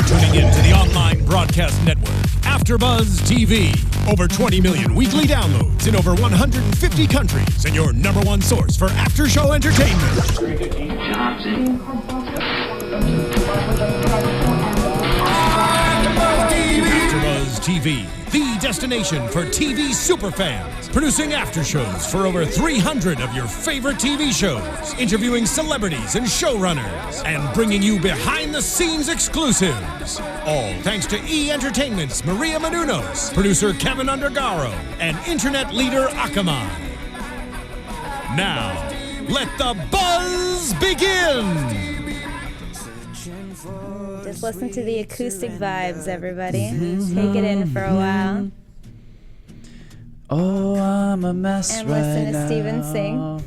tuning in to the online broadcast network, AfterBuzz TV. Over 20 million weekly downloads in over 150 countries, and your number one source for after-show entertainment. AfterBuzz TV, the destination for TV superfans, producing aftershows for over 300 of your favorite TV shows, interviewing celebrities and showrunners, and bringing you behind-the-scenes exclusives. All thanks to E! Entertainment's Maria Menounos, producer Kevin Undergaro, and internet leader Akamai. Now, let the buzz begin! Just listen to the acoustic vibes, everybody. Take it in for a while. Oh, I'm a mess and right listen to now. Steven sing.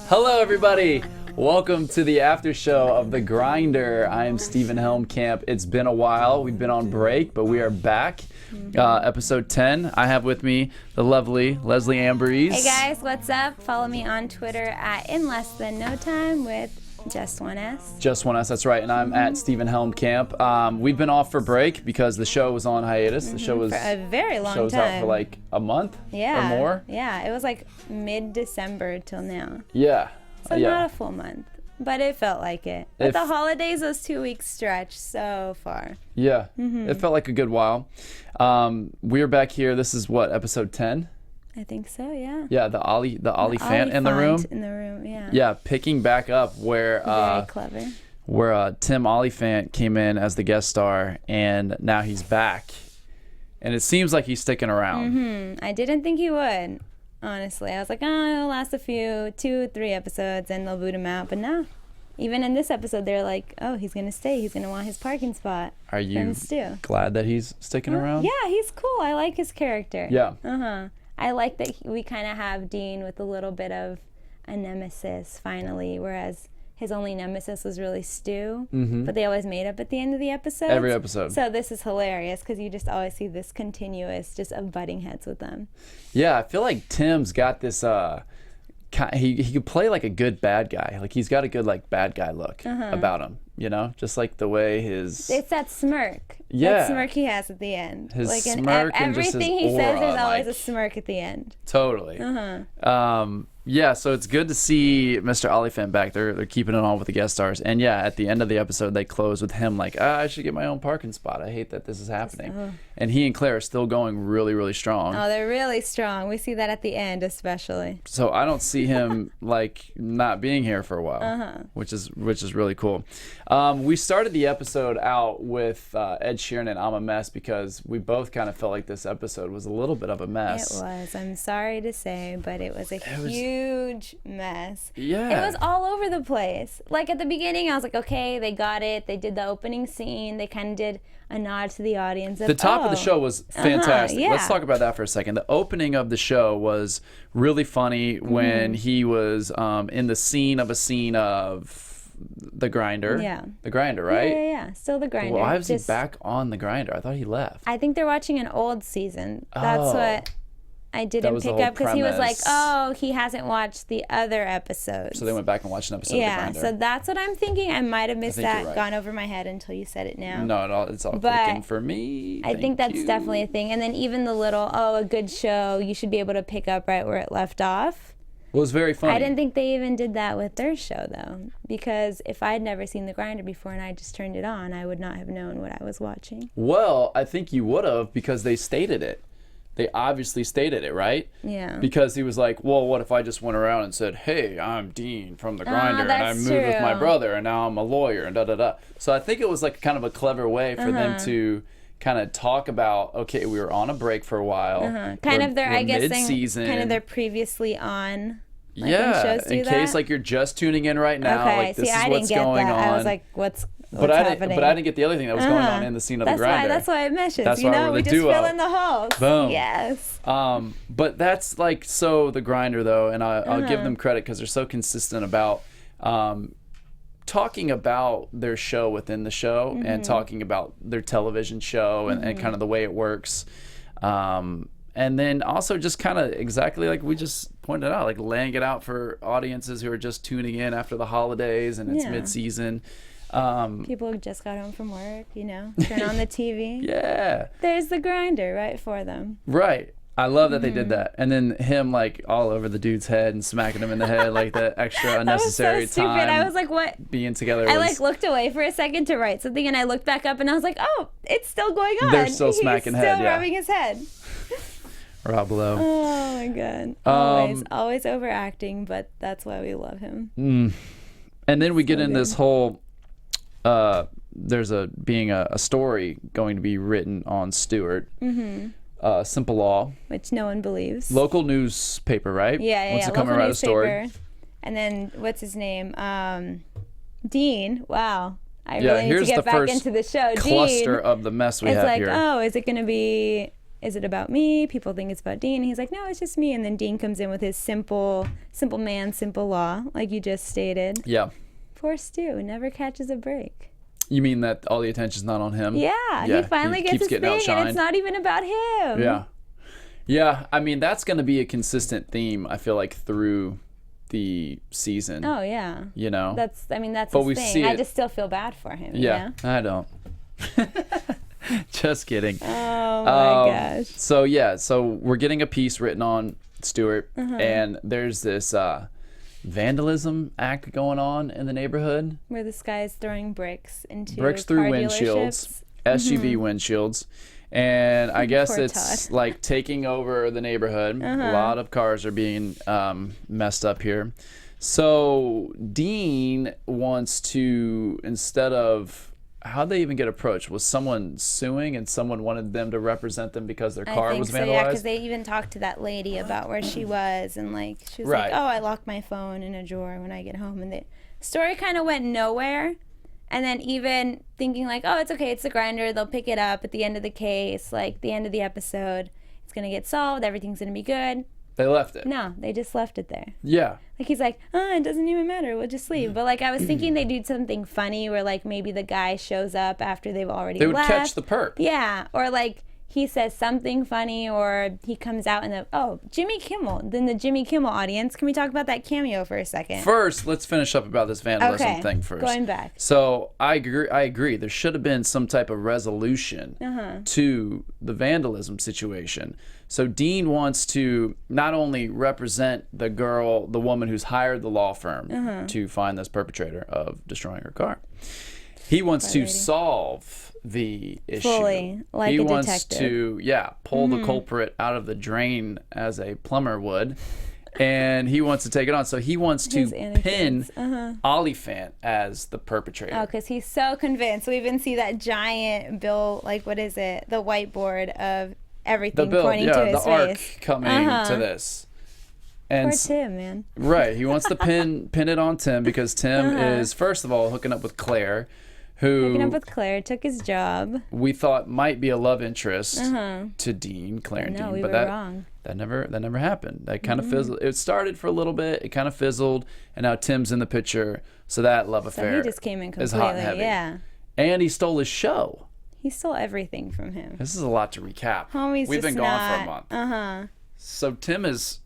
Hello, everybody. Welcome to the after show of The Grinder. I am Steven Helmcamp. It's been a while. We've been on break, but we are back. Episode 10. I have with me the lovely Leslie Ambriz. Hey guys, what's up? Follow me on Twitter at InLessThanNoTime with Just One S. Just One S, that's right. And I'm at Steven Helmcamp. We've been off for break because the show was on hiatus. The show was for a very long show was time. out for like a month Yeah. or more. Yeah, it was like mid-December till now. Yeah. So not a full month, but it felt like it. But the holidays, those 2 weeks stretched so far. Yeah, it felt like a good while. We're back here. This is what, episode 10? I think so, yeah. Yeah, the Olyphant in the room. In the room, yeah. Yeah, picking back up where Very clever. where Tim Olyphant came in as the guest star, and now he's back, and it seems like he's sticking around. I didn't think he would, honestly. I was like, oh, it'll last a few, 2-3 episodes, and they'll boot him out. But no, even in this episode, they're like, oh, he's gonna stay. He's gonna want his parking spot. Are you Stu. glad that he's sticking around? Yeah, he's cool. I like his character. Yeah. I like that we kind of have Dean with a little bit of a nemesis finally, whereas his only nemesis was really Stu, but they always made up at the end of the episode. Every episode. So this is hilarious because you just always see this continuous just of butting heads with them. Yeah, I feel like Tim's got this. He could play like a good bad guy. Like he's got a good like bad guy look about him. You know, just like the way his. It's that smirk. Yeah. That smirk he has at the end. His like smirk and just his everything he says, aura, there's always like- a smirk at the end. Totally. Yeah, so it's good to see Mr. Olyphant back. They're keeping it on with the guest stars. And yeah, at the end of the episode, they close with him like, I should get my own parking spot. I hate that this is happening. And he and Claire are still going really, really strong. Oh, they're really strong. We see that at the end especially. So I don't see him like not being here for a while, which is really cool. We started the episode out with Ed Sheeran and I'm a Mess because we both kind of felt like this episode was a little bit of a mess. It was. I'm sorry to say, but it was a huge mess. Yeah. It was all over the place. Like at the beginning, I was like, okay, they got it. They did the opening scene. They kind of did a nod to the audience. The top of the show was fantastic. yeah. Let's talk about that for a second. The opening of the show was really funny when he was in the scene of The Grinder. Yeah. The Grinder, right? Yeah. Still the Grinder. Why was he back on The Grinder? I thought he left. I think they're watching an old season. That's what I That didn't was the pick whole up because he was like, premise. oh, he hasn't watched the other episodes. So they went back and watched an episode of The Grinder. So that's what I'm thinking. I might have missed think that, you're right. gone over my head until you said it now. No, it's all But clicking for me. I think that's definitely a thing. And then even the little, a good show, you should be able to pick up right where it left off. It was very funny. I didn't think they even did that with their show, though. Because if I'd never seen The Grinder before and I just turned it on, I would not have known what I was watching. Well, I think you would have because they stated it. They obviously stated it, right? Yeah. Because he was like, well, what if I just went around and said, hey, I'm Dean from The Grinder, and I that's moved with my true. brother, and now I'm a lawyer, and da-da-da. So I think it was like kind of a clever way for them to kind of talk about, okay, we were on a break for a while. Kind of their, we're I guess, mid-season. kind of their previously on. Like when yeah, shows do in that? case like you're just tuning in right now, Okay, like this see, is I what's didn't get going that. on. I was like, what's but I happening? didn't get the other thing that was going on in the scene of The Grinder. That's why it meshes. That's you why know, we're we the just duo. fill in the holes. Boom. Yes. But that's like so The Grinder though, and I'll give them credit because they're so consistent about talking about their show within the show and talking about their television show and kind of the way it works. And then also just kind of exactly like we just pointed out, like laying it out for audiences who are just tuning in after the holidays and it's mid-season. People who just got home from work, you know, turn on the TV. Yeah. There's the grinder right for them. Right. I love that they did that. And then him like all over the dude's head and smacking him in the head, like the extra unnecessary that was so stupid. time. I was like, what? Being together. I like looked away for a second to write something, and I looked back up, and I was like, oh, it's still going on. They're still smacking He's head, still yeah. rubbing his head. Rob Lowe. Oh my god. Always overacting, but that's why we love him. And then we get in this whole there's a story going to be written on Stewart. Simple Law, which no one believes. Local newspaper, right? Yeah. Wants to come and write a story. And then what's his name? Dean. Wow. I really need to get back into the show. Cluster Dean of the mess we is have like, here. oh, is it about me? People think it's about Dean. And he's like, no, it's just me. And then Dean comes in with his simple man, simple law, like you just stated. Yeah. Poor Stu never catches a break. You mean that all the attention's not on him? Yeah, he finally gets his thing, and it's not even about him. Yeah. Yeah, I mean, that's going to be a consistent theme, I feel like, through the season. Oh, yeah. You know? That's his thing. I just still feel bad for him. Yeah, you know? I don't. Just kidding. Oh, my gosh. So we're getting a piece written on Stewart, and there's this vandalism act going on in the neighborhood where this guy is throwing bricks through car windshields, SUV windshields, and I guess it's Todd. like taking over the neighborhood. A lot of cars are being messed up here. So Dean wants to, instead of, how'd they even get approached? Was someone suing and someone wanted them to represent them because their car was vandalized? Yeah, because they even talked to that lady about where she was, and like she was like, oh, I locked my phone in a drawer when I get home, and the story kind of went nowhere. And then even thinking like, oh, it's okay, it's the grinder, they'll pick it up at the end of the case, like the end of the episode, it's gonna get solved, everything's gonna be good. They left it. No, they just left it there. Yeah. Like he's like, oh, it doesn't even matter, we'll just leave. But like I was thinking they do something funny where like maybe the guy shows up after they've already left. They would catch the perp. Yeah, or like he says something funny, or he comes out in Jimmy Kimmel. Then the Jimmy Kimmel audience. Can we talk about that cameo for a second? First, let's finish up about this vandalism thing first. Going back. So I agree. There should have been some type of resolution to the vandalism situation. So Dean wants to not only represent the woman who's hired the law firm to find this perpetrator of destroying her car. He wants to solve the issue. Fully, like he a wants detective. to, pull the culprit out of the drain as a plumber would, and he wants to take it on. So he wants to pin Olyphant as the perpetrator. Oh, because he's so convinced. We even see that giant bill, like what is it? The whiteboard of everything pointing to his the face. arc coming to this. And poor Tim, man. Right. He wants to pin it on Tim because Tim is, first of all, hooking up with Claire, took his job. We thought might be a love interest to Dean, Claire and Dean, we but were wrong. That never happened. That kind of fizzled. It started for a little bit, it kind of fizzled, and now Tim's in the picture. So that love affair he just came in completely, is hot and heavy. Yeah. And he stole his show. He stole everything from him. This is a lot to recap. We've been gone for a month. So Tim is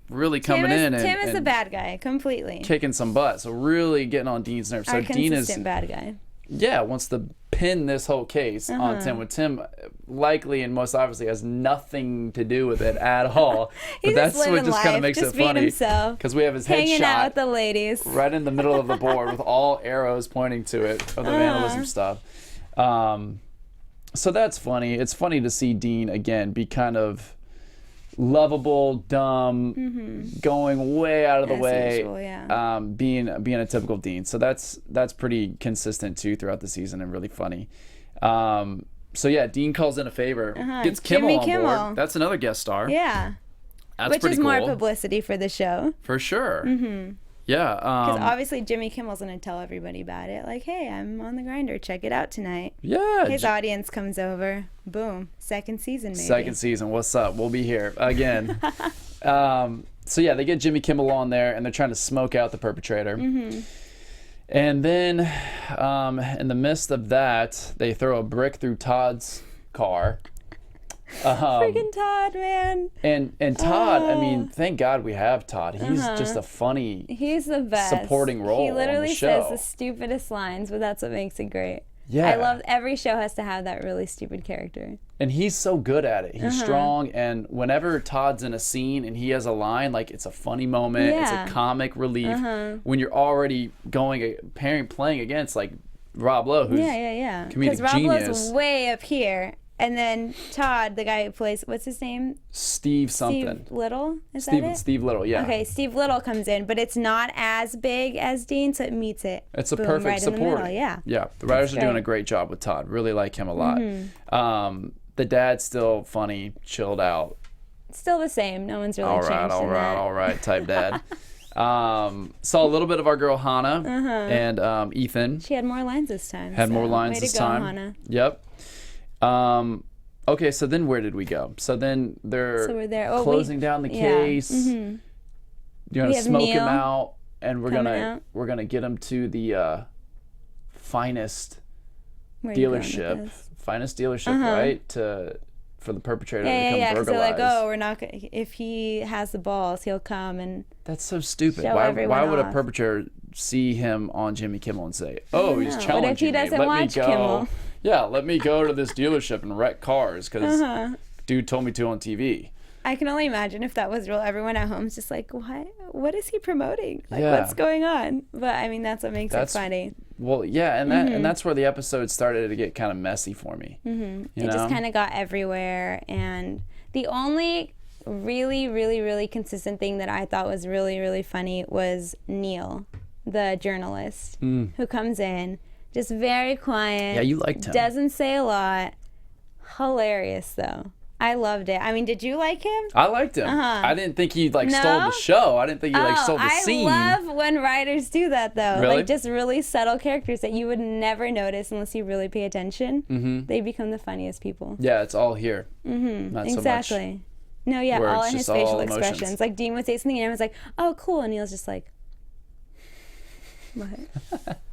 really coming in Tim is and the bad guy completely, kicking some butt. So really getting on Dean's nerves. So Dean is bad guy. Yeah, wants to pin this whole case on Tim, when Tim likely and most obviously has nothing to do with it at all. But that's what just kind of makes it funny, because we have his hanging headshot out with the ladies right in the middle of the board with all arrows pointing to it of the vandalism stuff. So that's funny. It's funny to see Dean again be kind of lovable, dumb, going way out of the way, usual, being a typical Dean. So that's pretty consistent too throughout the season and really funny. So yeah, Dean calls in a favor, gets Kimmel on board. That's another guest star. Yeah, that's which pretty is cool. More publicity for the show. For sure. Yeah. Because obviously Jimmy Kimmel's gonna tell everybody about it. Like, hey, I'm on the grinder. Check it out tonight. Yeah. His audience comes over. Boom. Second season, maybe. Second season. What's up? We'll be here again. So yeah, they get Jimmy Kimmel on there, and they're trying to smoke out the perpetrator. And then, in the midst of that, they throw a brick through Todd's car. Freaking Todd, man. And Todd, I mean, thank God we have Todd. He's just a funny, he's the best supporting role. He literally on the show. says the stupidest lines, but that's what makes it great. Yeah. I love every show has to have that really stupid character. And he's so good at it. He's strong, and whenever Todd's in a scene and he has a line, like it's a funny moment, it's a comic relief. When you're already playing against like Rob Lowe, who's comedic because Rob genius. Lowe's way up here, and then Todd, the guy who plays, what's his name? Steve something. Steve Little? Is that it? Steve Little, yeah. Okay, Steve Little comes in, but it's not as big as Dean, so it meets it. It's a Boom, perfect right support. In the middle, yeah. Yeah, the writers are doing a great job with Todd. Really like him a lot. The dad's still funny, chilled out. Still the same. No one's really changed in that. All right, type dad. Saw a little bit of our girl Hannah and Ethan. She had more lines this time. More lines this time. Hannah. Yep. Okay, so then where did we go? So then they're closing down the case. You're gonna smoke him out, and we're gonna get him to the finest dealership. Finest dealership, right? For the perpetrator to become burglarized. They're like, oh, we're not gonna, if he has the balls, he'll come and. That's so stupid. Show Why would a off. perpetrator see him on Jimmy Kimmel and say, oh, he's challenging What if he doesn't me? watch Kimmel? Yeah, let me go to this dealership and wreck cars because dude told me to on TV. I can only imagine if that was real. Everyone at home is just like, what is he promoting? Like, what's going on? But I mean, that's what makes it funny. Well, yeah, and that's where the episode started to get kind of messy for me. You know? Just kind of got everywhere, and the only really, really, really consistent thing that I thought was really, really funny was Neil, the journalist, who comes in, just very quiet. Yeah, you liked him. Doesn't say a lot. Hilarious, though. I loved it. I mean, did you like him? I liked him. I didn't think he stole the show. I didn't think he stole the scene. I love when writers do that, though. Really? Like just really subtle characters that you would never notice unless you really pay attention. They become the funniest people. Yeah, it's all here. Not so much. Exactly. No, yeah, where all it's in his just facial all emotions. expressions. Like Dean would say something and I was like, "Oh, cool," and Neil's just like, "What?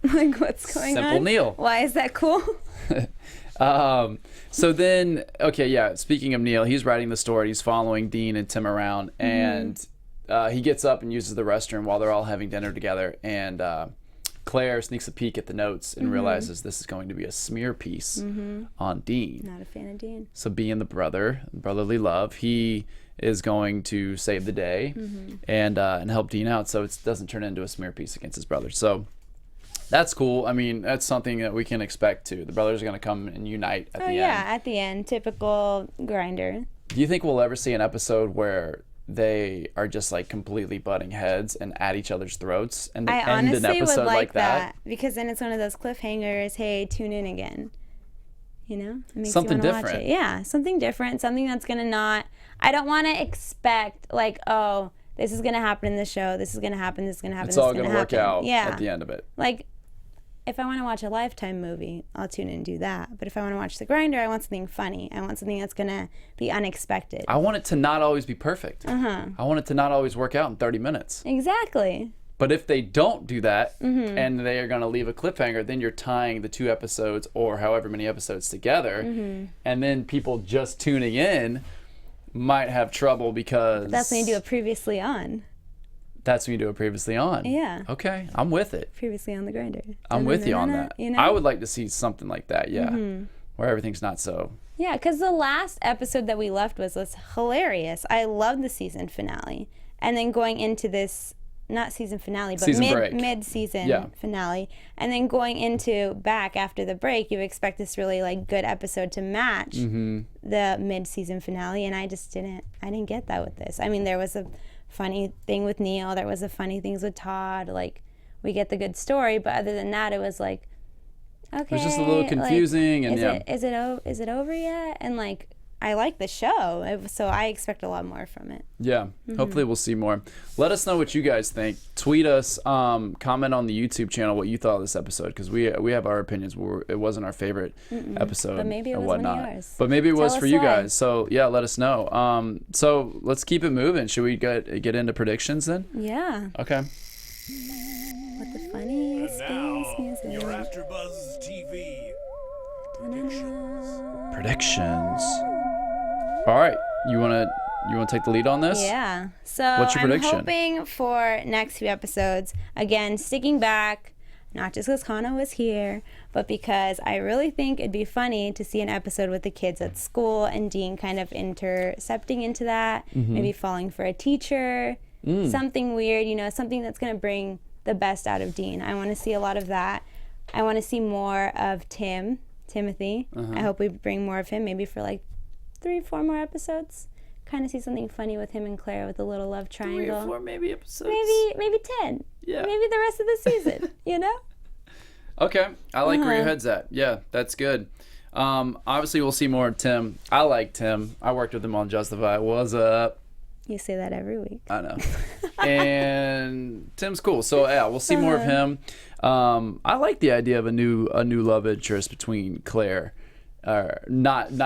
Like, what's going on? Simple Neil. Why is that cool?" So then, okay, yeah, speaking of Neil, he's writing the story. He's following Dean and Tim around, and he gets up and uses the restroom while they're all having dinner together. And Claire sneaks a peek at the notes and realizes this is going to be a smear piece on Dean. Not a fan of Dean. So being the brotherly love, he is going to save the day and help Dean out so it doesn't turn into a smear piece against his brother. So that's cool. I mean, that's something that we can expect too. The brothers are going to come and unite at the end. Yeah, at the end. Typical grinder. Do you think we'll ever see an episode where they are just like completely butting heads and at each other's throats and they end an episode would like that? Because then it's one of those cliffhangers, hey, tune in again. You know? It makes Something you wanna different. Watch it. Yeah, something different. Something that's going to not... I don't want to expect like, oh, this is going to happen in the show. This is going to happen. This is going to happen. It's this all going to work out at the end of it. Like... If I want to watch a Lifetime movie, I'll tune in and do that. But if I want to watch The Grinder, I want something funny. I want something that's going to be unexpected. I want it to not always be perfect. I want it to not always work out in 30 minutes. Exactly. But if they don't do that and they are going to leave a cliffhanger, then you're tying the two episodes or however many episodes together. And then people just tuning in might have trouble because... That's when you do a previously on. That's when you do it previously on. Yeah. Okay, I'm with it. Previously on The Grinder. I'm with you on that. You know? I would like to see something like that, yeah. Where everything's not so... Yeah, because the last episode that we left was hilarious. I loved the season finale. And then going into this, not season finale, but mid-season finale. And then going into back after the break, you expect this really like good episode to match the mid-season finale. And I just didn't get that with this. I mean, there was a funny thing with Neil. There was a funny things with Todd. Like, we get the good story, but other than that, it was like, okay, it was just a little confusing, like, and is it over yet? And like, I like the show, so I expect a lot more from it. Yeah, hopefully we'll see more. Let us know what you guys think. Tweet us, comment on the YouTube channel what you thought of this episode, because we have our opinions. It wasn't our favorite episode, but maybe it was whatnot. One of yours. But maybe it was for you why. guys. So yeah, let us know. So let's keep it moving. Should we get into predictions then? Yeah. Okay. What the funniest space music. Your AfterBuzz TV Predictions. All right, you wanna take the lead on this? Yeah. So what's your prediction? I'm hoping for next few episodes, again, sticking back, not just because Kana was here, but because I really think it'd be funny to see an episode with the kids at school and Dean kind of intercepting into that, maybe falling for a teacher, something weird, something that's going to bring the best out of Dean. I want to see a lot of that. I want to see more of Timothy. I hope we bring more of him, maybe for like 3-4 more episodes. Kind of see something funny with him and Claire with a little love triangle. 3 or 4 maybe episodes. Maybe 10. Yeah. Maybe the rest of the season, Okay. I like where your head's at. Yeah, that's good. Obviously, we'll see more of Tim. I like Tim. I worked with him on Justify. What's up? You say that every week. I know. And Tim's cool. So, yeah, we'll see more of him. I like the idea of a new love interest between Claire. I love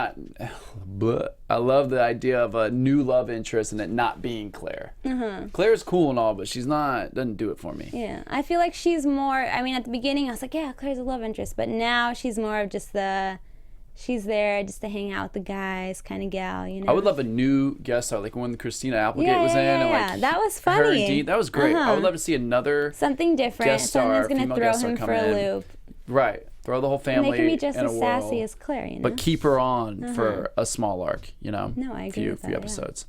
the idea of a new love interest and it not being Claire. Claire's cool and all, but doesn't do it for me. Yeah, I feel like she's more, at the beginning I was like, yeah, Claire's a love interest, but now she's more of just she's there just to hang out with the guys kind of gal, I would love a new guest star, like when Christina Applegate was in. And like that was funny. Her and Dean, that was great. I would love to see another something different, guest star, something that's going to throw him for a loop. Right. Throw the whole family and they can be just in as a sassy whirl, as Claire, but keep her on for a small arc, No, I agree with that, few episodes.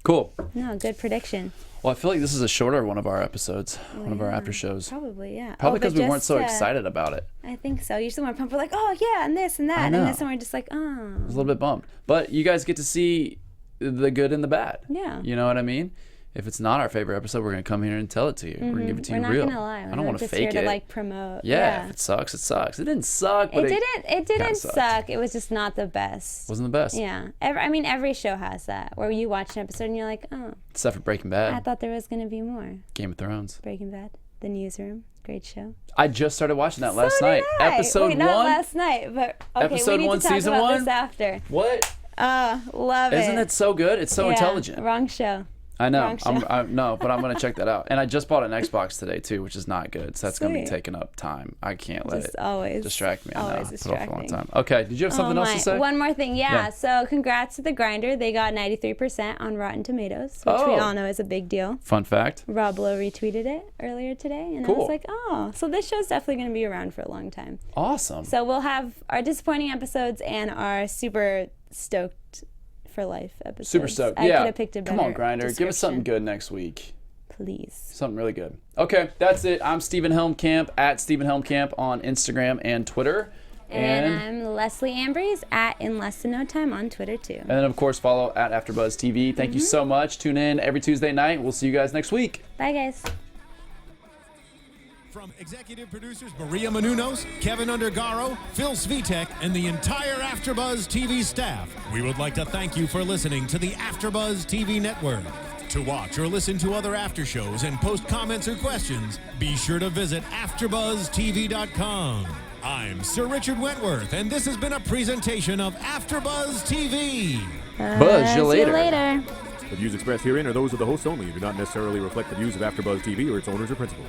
Cool. No, good prediction. Well, I feel like this is a shorter one of our episodes, one of our after shows. Probably, yeah. Probably because we weren't so excited about it. I think so. Usually we're pumped. We're like, oh yeah, and this and that, and this one we're just like, oh. I was a little bit bummed, but you guys get to see the good and the bad. Yeah. You know what I mean? If it's not our favorite episode, we're gonna come here and tell it to you. We're gonna give it to you real. We're not gonna lie. I don't want to fake here it. To like promote. Yeah, if it sucks, it sucks. It didn't suck. But it didn't suck. It was just not the best. Wasn't the best. Yeah. Every show has that, where you watch an episode and you're like, oh. Except for Breaking Bad. I thought there was gonna be more. Game of Thrones. Breaking Bad. The Newsroom. Great show. I just started watching that last night. Episode 1. Not last night, but okay. Episode we need 1, to talk season about 1. This after. What? Love it. Isn't it so good? It's so intelligent. Wrong show. I know. No, but I'm going to check that out. And I just bought an Xbox today, too, which is not good. So that's going to be taking up time. I can't let it distract me. I know. Put off for a long time. Okay. Did you have something else to say? One more thing. Yeah. So congrats to The Grinder. They got 93% on Rotten Tomatoes, which we all know is a big deal. Fun fact. Rob Lowe retweeted it earlier today. And I was like, oh, so this show's definitely going to be around for a long time. Awesome. So we'll have our disappointing episodes and our super stoked for life episodes. Super stoked. I could have picked a better Come on, Grinder. Give us something good next week. Please. Something really good. Okay, that's it. I'm Stephen Helmcamp at Stephen Helmcamp on Instagram and Twitter. And I'm Leslie Ambriz at In Less Than No Time on Twitter too. And then of course follow at AfterBuzz TV. Thank you so much. Tune in every Tuesday night. We'll see you guys next week. Bye guys. From executive producers Maria Menounos, Kevin Undergaro, Phil Svitek, and the entire AfterBuzz TV staff, we would like to thank you for listening to the AfterBuzz TV network. To watch or listen to other after shows and post comments or questions, be sure to visit AfterBuzzTV.com. I'm Sir Richard Wentworth, and this has been a presentation of AfterBuzz TV. Buzz you later. See you later. The views expressed herein are those of the hosts only and do not necessarily reflect the views of AfterBuzz TV or its owners or principals.